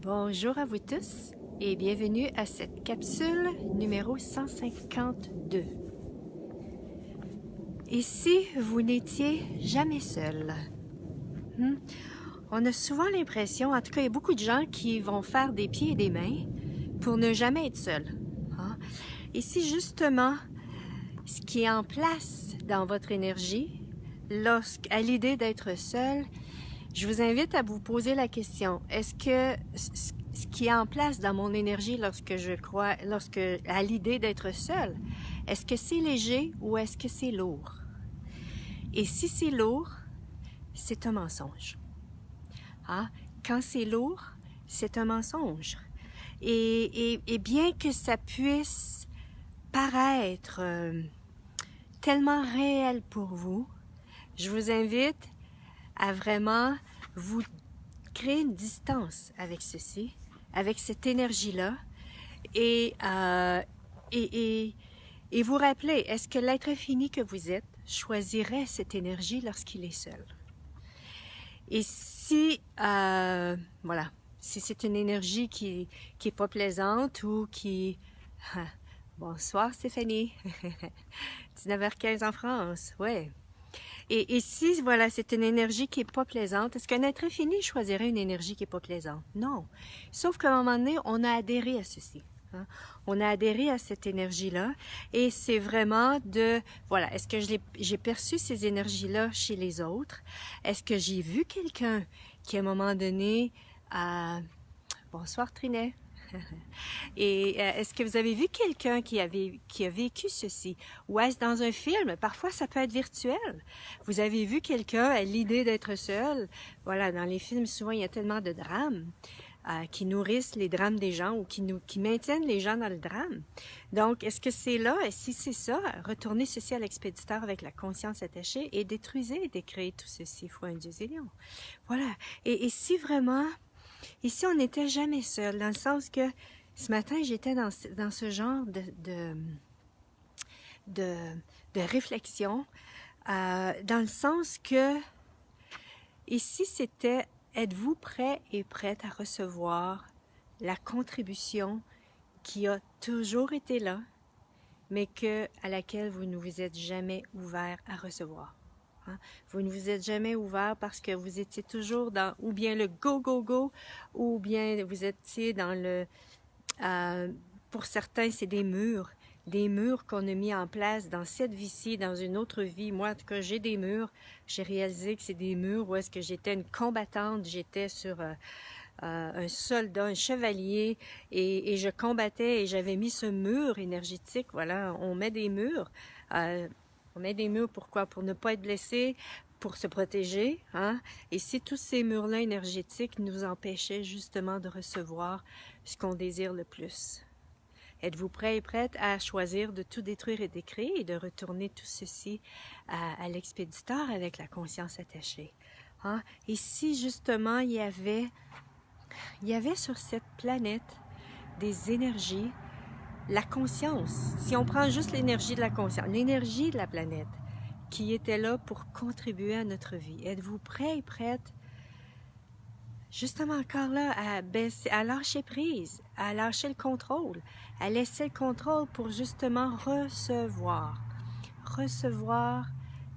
Bonjour à vous tous et bienvenue à cette capsule numéro 152. Et si vous n'étiez jamais seul? On a souvent l'impression, en tout cas il y a beaucoup de gens qui vont faire des pieds et des mains pour ne jamais être seul. Et si justement ce qui est en place dans votre énergie, à l'idée d'être seul, je vous invite à vous poser la question, est-ce que ce qui est en place dans mon énergie à l'idée d'être seul, est-ce que c'est léger ou est-ce que c'est lourd? Et si c'est lourd, c'est un mensonge. Quand c'est lourd, c'est un mensonge. Et bien que ça puisse paraître tellement réel pour vous, je vous invite à vraiment vous créer une distance avec ceci, avec cette énergie-là, et vous rappeler, est-ce que l'être infini que vous êtes choisirait cette énergie lorsqu'il est seul? Et si, si c'est une énergie qui est pas plaisante ou qui... Bonsoir Stéphanie, 19h15 en France, ouais. Et si, voilà, c'est une énergie qui est pas plaisante, est-ce qu'un être infini choisirait une énergie qui est pas plaisante? Non. Sauf qu'à un moment donné, on a adhéré à ceci. On a adhéré à cette énergie-là et c'est vraiment voilà, est-ce que j'ai perçu ces énergies-là chez les autres? Est-ce que j'ai vu quelqu'un qui, à un moment donné, bonsoir Trinet. Et est-ce que vous avez vu quelqu'un qui a vécu ceci? Ou est-ce dans un film? Parfois, ça peut être virtuel. Vous avez vu quelqu'un à l'idée d'être seul? Voilà, dans les films, souvent, il y a tellement de drames qui nourrissent les drames des gens ou qui maintiennent les gens dans le drame. Donc, est-ce que c'est là? Et si c'est ça, retournez ceci à l'expéditeur avec la conscience attachée et détruisez et décréez tout ceci fois un Dieu et lion. Voilà. Et si vraiment... Ici, on n'était jamais seul, dans le sens que ce matin, j'étais dans ce genre de réflexion, dans le sens que ici, c'était êtes-vous prêt et prête à recevoir la contribution qui a toujours été là, mais à laquelle vous ne vous êtes jamais ouvert à recevoir. Vous ne vous êtes jamais ouvert parce que vous étiez toujours dans ou bien le go, go, go, ou bien vous étiez dans le... pour certains, c'est des murs qu'on a mis en place dans cette vie-ci, dans une autre vie. Moi, en tout cas, j'ai des murs. J'ai réalisé que c'est des murs où est-ce que j'étais une combattante, j'étais sur... un soldat, un chevalier, et je combattais et j'avais mis ce mur énergétique. Voilà, on met des murs. On met des murs, pourquoi? Pour ne pas être blessé, pour se protéger. Et si tous ces murs-là énergétiques nous empêchaient justement de recevoir ce qu'on désire le plus? Êtes-vous prêt et prête à choisir de tout détruire et décréer et de retourner tout ceci à l'expéditeur avec la conscience attachée? Et si justement il y avait sur cette planète des énergies, la conscience, si on prend juste l'énergie de la conscience, l'énergie de la planète qui était là pour contribuer à notre vie, êtes-vous prêt et prête justement encore là à lâcher prise, à lâcher le contrôle, à laisser le contrôle pour justement recevoir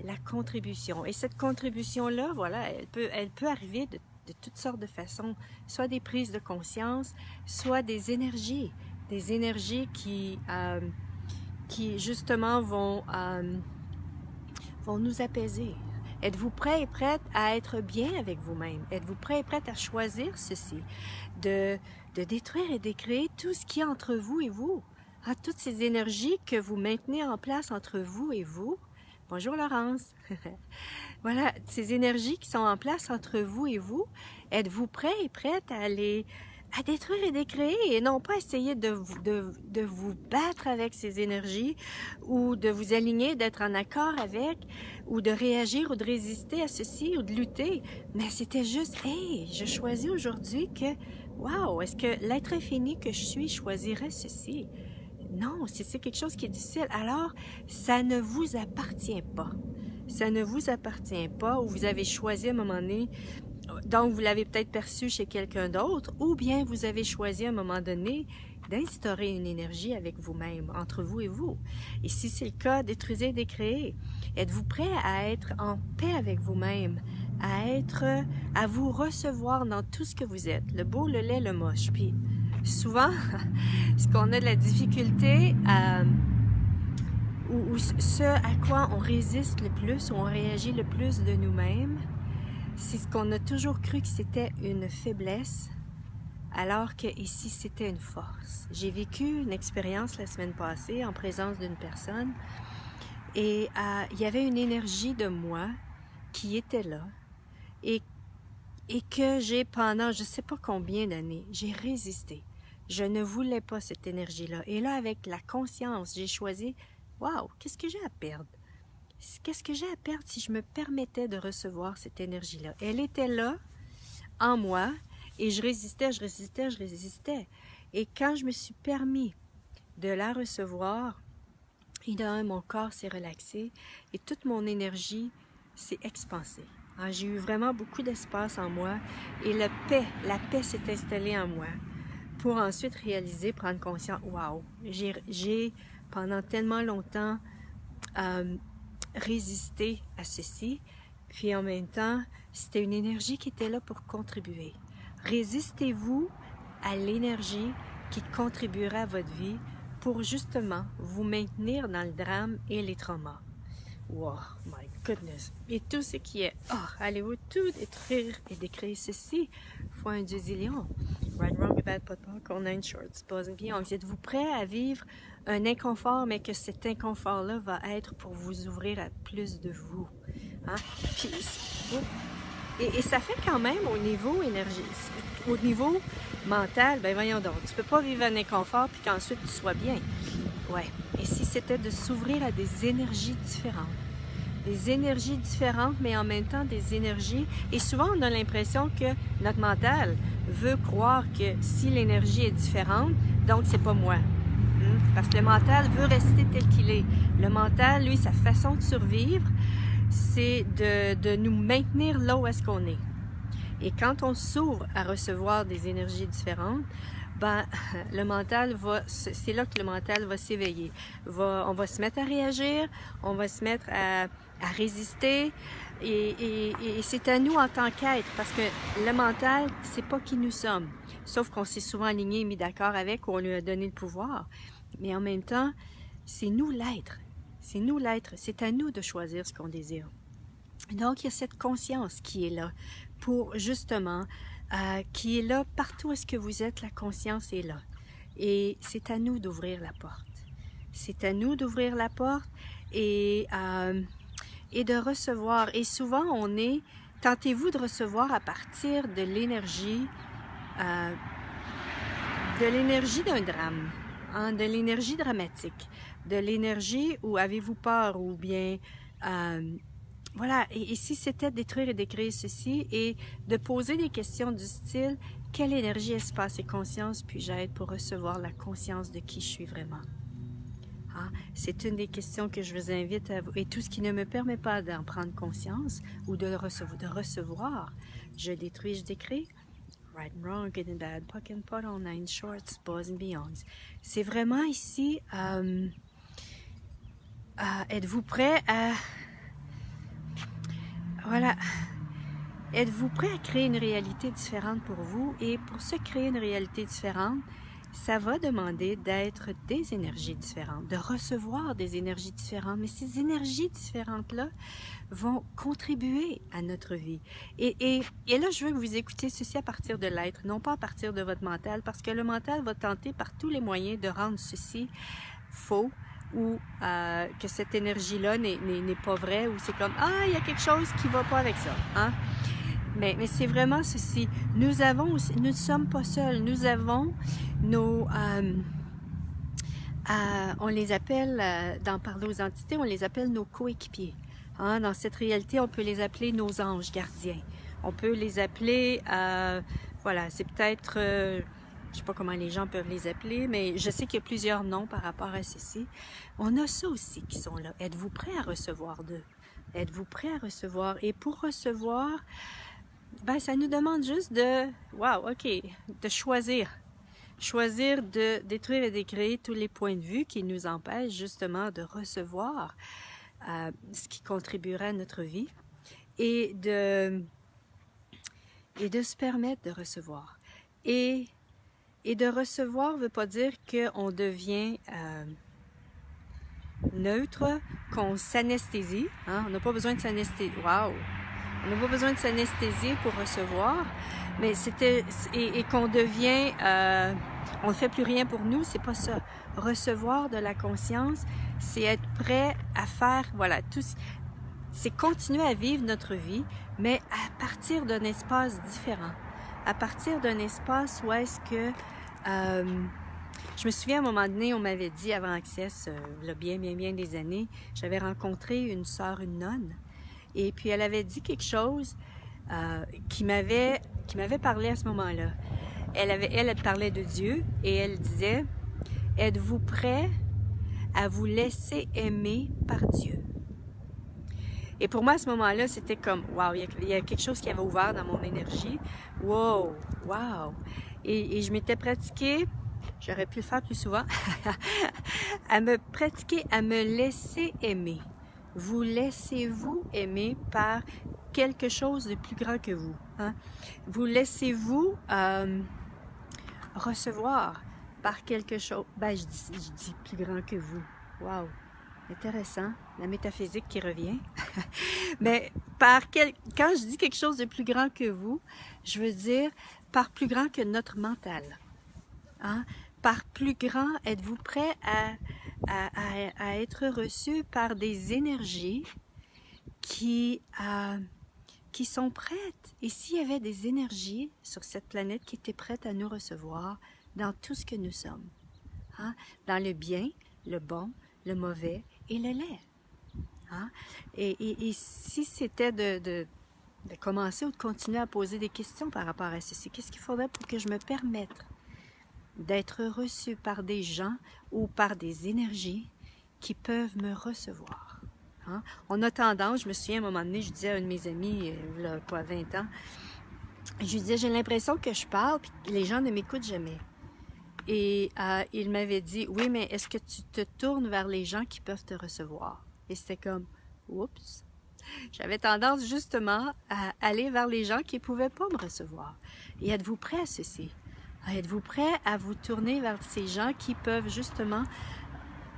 la contribution. Et cette contribution-là, voilà, elle peut arriver de toutes sortes de façons, soit des prises de conscience, soit des énergies qui justement vont nous apaiser. Êtes-vous prêt et prête à être bien avec vous-même? Êtes-vous prêt et prête à choisir ceci? De détruire et décréer tout ce qui est entre vous et vous. Toutes ces énergies que vous maintenez en place entre vous et vous. Bonjour Laurence. Voilà, ces énergies qui sont en place entre vous et vous, êtes-vous prêt et prête à détruire et décréer et non pas essayer de vous battre avec ces énergies ou de vous aligner, d'être en accord avec ou de réagir ou de résister à ceci ou de lutter. Mais c'était juste, hey, je choisis aujourd'hui que, wow, est-ce que l'être infini que je suis choisirait ceci? Non, si c'est quelque chose qui est difficile, alors ça ne vous appartient pas. Ça ne vous appartient pas ou vous avez choisi à un moment donné Donc, vous l'avez peut-être perçu chez quelqu'un d'autre, ou bien vous avez choisi à un moment donné d'instaurer une énergie avec vous-même, entre vous et vous. Et si c'est le cas, détruisez, décréez. Êtes-vous prêt à être en paix avec vous-même, à vous recevoir dans tout ce que vous êtes, le beau, le laid, le moche. Puis souvent, ce qu'on a de la difficulté ou ce à quoi on résiste le plus, ou on réagit le plus de nous-mêmes, c'est ce qu'on a toujours cru que c'était une faiblesse, alors que ici c'était une force. J'ai vécu une expérience la semaine passée en présence d'une personne et il y avait une énergie de moi qui était là et que j'ai pendant je ne sais pas combien d'années, j'ai résisté. Je ne voulais pas cette énergie-là. Et là, avec la conscience, j'ai choisi, waouh, qu'est-ce que j'ai à perdre? Qu'est-ce que j'ai à perdre si je me permettais de recevoir cette énergie-là? Elle était là, en moi, et je résistais, je résistais, je résistais. Et quand je me suis permis de la recevoir, et d'un, mon corps s'est relaxé et toute mon énergie s'est expansée. J'ai eu vraiment beaucoup d'espace en moi et la paix s'est installée en moi pour ensuite réaliser, prendre conscience, waouh, j'ai pendant tellement longtemps résisté à ceci, puis en même temps, c'était une énergie qui était là pour contribuer. Résistez-vous à l'énergie qui contribuera à votre vie pour justement vous maintenir dans le drame et les traumas. Wow, my goodness! Et tout ce qui est, allez-vous tout détruire et décréer ceci fois un duzillion. Right, wrong, bad, pot, on a une short, posing beyond. Êtes-vous prêt à vivre un inconfort, mais que cet inconfort-là va être pour vous ouvrir à plus de vous? Hein? Puis, et ça fait quand même au niveau énergie, au niveau mental, ben voyons donc, tu peux pas vivre un inconfort puis qu'ensuite tu sois bien. Ouais. Et si c'était de s'ouvrir à des énergies différentes? Des énergies différentes, mais en même temps des énergies. Et souvent, on a l'impression que notre mental veut croire que si l'énergie est différente, donc c'est pas moi. Parce que le mental veut rester tel qu'il est. Le mental, lui, sa façon de survivre, c'est de nous maintenir là où est-ce qu'on est. Et quand on s'ouvre à recevoir des énergies différentes, ben, le mental c'est là que le mental va s'éveiller. On va se mettre à réagir, on va se mettre à résister, et c'est à nous en tant qu'être, parce que le mental, c'est pas qui nous sommes. Sauf qu'on s'est souvent aligné et mis d'accord avec, ou on lui a donné le pouvoir. Mais en même temps, c'est nous l'être. C'est nous l'être. C'est à nous de choisir ce qu'on désire. Donc, il y a cette conscience qui est là pour justement, qui est là partout où est-ce que vous êtes, la conscience est là. Et c'est à nous d'ouvrir la porte. C'est à nous d'ouvrir la porte et de recevoir. Et souvent, tentez-vous de recevoir à partir de l'énergie d'un drame, hein, de l'énergie dramatique, de l'énergie où avez-vous peur ou bien... voilà, et si c'était détruire et décréer ceci et de poser des questions du style « Quelle énergie, espace et conscience puis-je être pour recevoir la conscience de qui je suis vraiment? » C'est une des questions que je vous invite à vous. Et tout ce qui ne me permet pas d'en prendre conscience ou de recevoir, je détruis, je décrée. Right and wrong, good and bad, puck and pot, all nine shorts, boys and beyonds. C'est vraiment ici, êtes-vous prêt à... Voilà. Êtes-vous prêt à créer une réalité différente pour vous? Et pour se créer une réalité différente, ça va demander d'être des énergies différentes, de recevoir des énergies différentes. Mais ces énergies différentes-là vont contribuer à notre vie. Et là, je veux que vous écoutiez ceci à partir de l'être, non pas à partir de votre mental, parce que le mental va tenter par tous les moyens de rendre ceci faux, ou que cette énergie-là n'est pas vraie, ou c'est comme « Ah, il y a quelque chose qui ne va pas avec ça. Hein? » Mais c'est vraiment ceci. Nous ne sommes pas seuls. Nous avons nos... on les appelle, dans Parler aux entités, on les appelle nos coéquipiers. Hein? Dans cette réalité, on peut les appeler nos anges gardiens. On peut les appeler... voilà, c'est peut-être... je ne sais pas comment les gens peuvent les appeler, mais je sais qu'il y a plusieurs noms par rapport à ceci. On a ça aussi qui sont là. Êtes-vous prêt à recevoir d'eux? Êtes-vous prêt à recevoir? Et pour recevoir, ben, ça nous demande juste de, wow, ok, de choisir. Choisir de détruire et d'écrire tous les points de vue qui nous empêchent justement de recevoir ce qui contribuerait à notre vie et de se permettre de recevoir. Et de recevoir ne veut pas dire qu'on devient neutre, qu'on s'anesthésie. Hein? On n'a pas besoin de s'anesthésier. Wow! On n'a pas besoin de s'anesthésier pour recevoir, mais et qu'on devient, on ne fait plus rien pour nous, c'est pas ça. Recevoir de la conscience, c'est être prêt à faire, voilà, tout, c'est continuer à vivre notre vie, mais à partir d'un espace différent, à partir d'un espace où est-ce que, je me souviens à un moment donné, on m'avait dit avant Access, il y a bien des années, j'avais rencontré une sœur, une nonne, et puis elle avait dit quelque chose qui m'avait parlé à ce moment-là. Elle parlait de Dieu et elle disait, « Êtes-vous prêt à vous laisser aimer par Dieu? » Et pour moi, à ce moment-là, c'était comme, wow, il y a quelque chose qui avait ouvert dans mon énergie. Wow, wow. Et je m'étais pratiquée, j'aurais pu le faire plus souvent, à me pratiquer, à me laisser aimer. Vous laissez-vous aimer par quelque chose de plus grand que vous. Hein? Vous laissez-vous recevoir par quelque chose. Ben, je dis plus grand que vous. Wow! Intéressant. La métaphysique qui revient. Mais quand je dis quelque chose de plus grand que vous, je veux dire par plus grand que notre mental. Hein? Par plus grand, êtes-vous prêt à être reçu par des énergies qui sont prêtes. Et s'il y avait des énergies sur cette planète qui étaient prêtes à nous recevoir dans tout ce que nous sommes, hein? Dans le bien, le bon, le mauvais et le laid. Hein? Et si c'était de commencer ou de continuer à poser des questions par rapport à ceci, qu'est-ce qu'il faudrait pour que je me permette d'être reçu par des gens ou par des énergies qui peuvent me recevoir. Hein? On a tendance, je me souviens à un moment donné, je disais à un de mes amis, il y a quoi, 20 ans, je lui disais, j'ai l'impression que je parle puis que les gens ne m'écoutent jamais. Et il m'avait dit, oui, mais est-ce que tu te tournes vers les gens qui peuvent te recevoir? Et c'était comme, oups! J'avais tendance justement à aller vers les gens qui ne pouvaient pas me recevoir. Et êtes-vous prêts à ceci? Êtes-vous prêt à vous tourner vers ces gens qui peuvent justement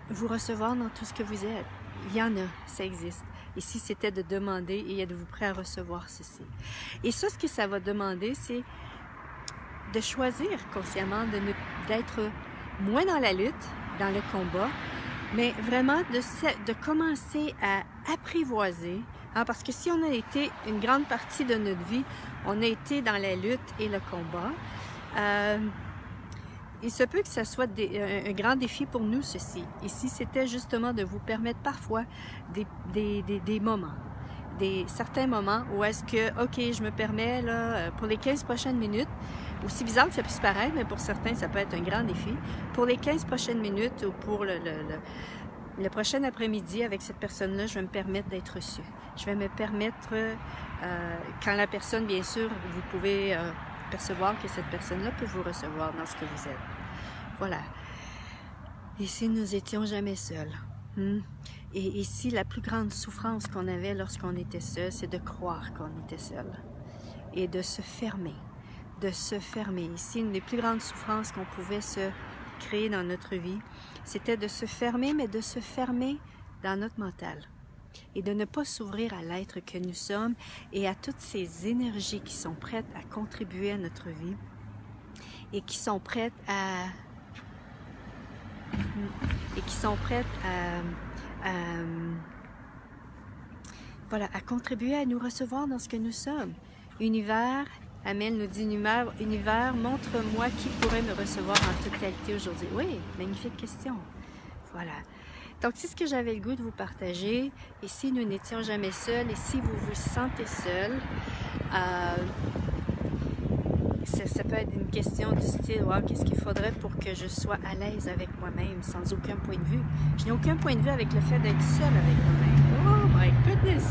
vous recevoir dans tout ce que vous êtes? Il y en a, ça existe. Ici, c'était de demander, et êtes-vous prêt à recevoir ceci? Et ça, ce que ça va demander, c'est de choisir consciemment d'être moins dans la lutte, dans le combat, mais vraiment de commencer à apprivoiser. Hein, parce que si on a été une grande partie de notre vie, on a été dans la lutte et le combat, il se peut que ça soit un grand défi pour nous, ceci. Ici, c'était justement de vous permettre parfois des moments, certains moments où est-ce que, OK, je me permets, là, pour les 15 prochaines minutes, aussi bizarre que ça puisse paraître, mais pour certains, ça peut être un grand défi. Pour les 15 prochaines minutes ou pour le prochain après-midi avec cette personne-là, je vais me permettre d'être reçue. Je vais me permettre, quand la personne, bien sûr, vous pouvez percevoir que cette personne-là peut vous recevoir dans ce que vous êtes. Voilà. Ici, nous étions jamais seuls. Et ici, la plus grande souffrance qu'on avait lorsqu'on était seul, c'est de croire qu'on était seul. Et de se fermer. De se fermer. Ici, une des plus grandes souffrances qu'on pouvait se créer dans notre vie, c'était de se fermer, mais de se fermer dans notre mental. Et de ne pas s'ouvrir à l'être que nous sommes et à toutes ces énergies qui sont prêtes à contribuer à notre vie et qui sont prêtes à voilà, à contribuer à nous recevoir dans ce que nous sommes. Univers, Amel nous dit, univers, montre-moi qui pourrait me recevoir en toute qualité aujourd'hui. Oui, magnifique question. Voilà. Donc, c'est ce que j'avais le goût de vous partager. Et si nous n'étions jamais seuls, et si vous vous sentez seul, ça peut être une question du style, wow, qu'est-ce qu'il faudrait pour que je sois à l'aise avec moi-même, sans aucun point de vue. Je n'ai aucun point de vue avec le fait d'être seul avec moi-même. Oh my goodness!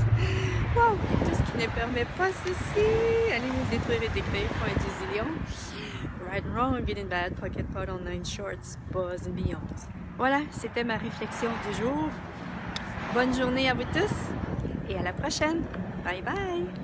Wow! Et tout ce qui ne permet pas ceci. Allez nous détruire et décrire, point du zillion. Right and wrong, good and bad, pocket pot on 9 shorts, buzz and beyond. Voilà, c'était ma réflexion du jour. Bonne journée à vous tous et à la prochaine. Bye bye!